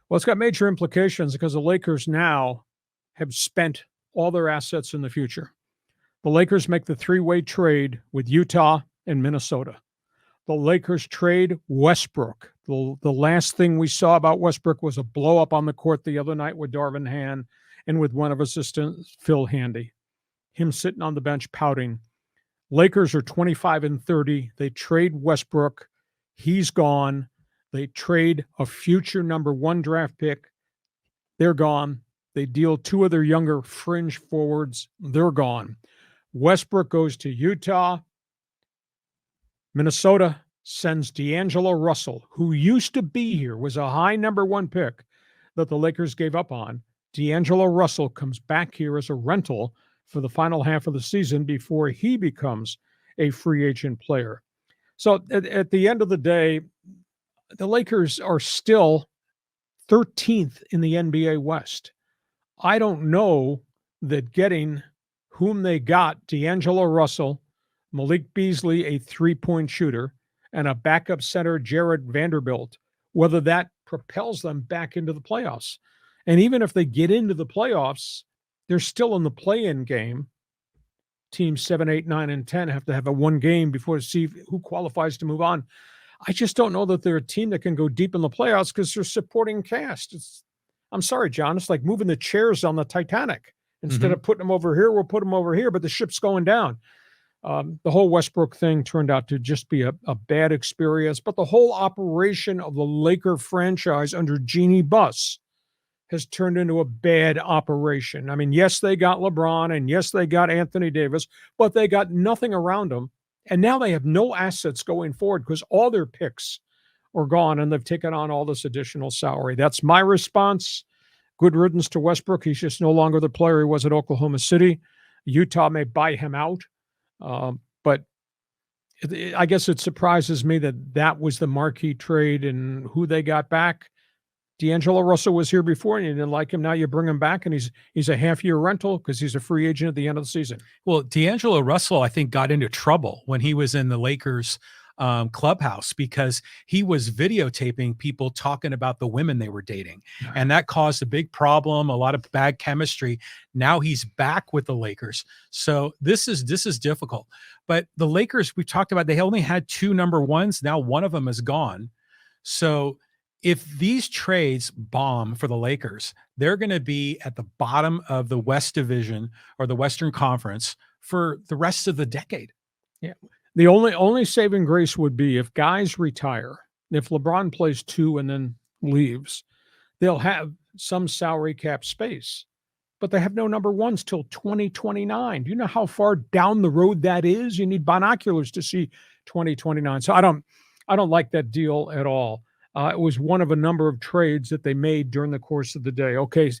Well, it's got major implications because the Lakers now have spent all their assets in the future. The Lakers make the three-way trade with Utah and Minnesota. The Lakers trade Westbrook. The last thing we saw about Westbrook was a blow up on the court the other night with Darvin Ham and with one of his assistants, Phil Handy. Him sitting on the bench pouting. Lakers are 25-30. They trade Westbrook. He's gone. They trade a future number one draft pick. They're gone. They deal two of their younger fringe forwards. They're gone. Westbrook goes to Utah. Minnesota sends D'Angelo Russell, who used to be here, was a high number one pick that the Lakers gave up on. D'Angelo Russell comes back here as a rental for the final half of the season before he becomes a free agent player. So at the end of the day, the Lakers are still 13th in the NBA West. I don't know that getting whom they got, D'Angelo Russell, Malik Beasley, a three-point shooter, and a backup center, Jared Vanderbilt, whether that propels them back into the playoffs. And even if they get into the playoffs, they're still in the play-in game. Teams 7, 8, 9, and 10 have to have a one game before to see who qualifies to move on. I just don't know that they're a team that can go deep in the playoffs because they're supporting cast. I'm sorry, John. It's like moving the chairs on the Titanic. Instead of putting them over here, we'll put them over here, but the ship's going down. The whole Westbrook thing turned out to just be a bad experience, but the whole operation of the Laker franchise under Jeannie Buss has turned into a bad operation. I mean, yes, they got LeBron, and yes, they got Anthony Davis, but they got nothing around them. And now they have no assets going forward because all their picks are gone, and they've taken on all this additional salary. That's my response. Good riddance to Westbrook. He's just no longer the player he was at Oklahoma City. Utah may buy him out. But I guess it surprises me that was the marquee trade and who they got back. D'Angelo Russell was here before and you didn't like him. Now you bring him back and he's a half-year rental because he's a free agent at the end of the season. Well, D'Angelo Russell, I think, got into trouble when he was in the Lakers clubhouse because he was videotaping people talking about the women they were dating. And that caused a big problem, a lot of bad chemistry. Now he's back with the Lakers. So this is difficult. But the Lakers, we talked about, they only had two number ones. Now one of them is gone. So if these trades bomb for the Lakers, they're going to be at the bottom of the West Division or the Western Conference for the rest of the decade. Yeah. The only saving grace would be if guys retire. If LeBron plays 2 and then leaves, they'll have some salary cap space, but they have no number ones till 2029. Do you know how far down the road that is? You need binoculars to see 2029. So I don't like that deal at all. It was one of a number of trades that they made during the course of the day. Okay,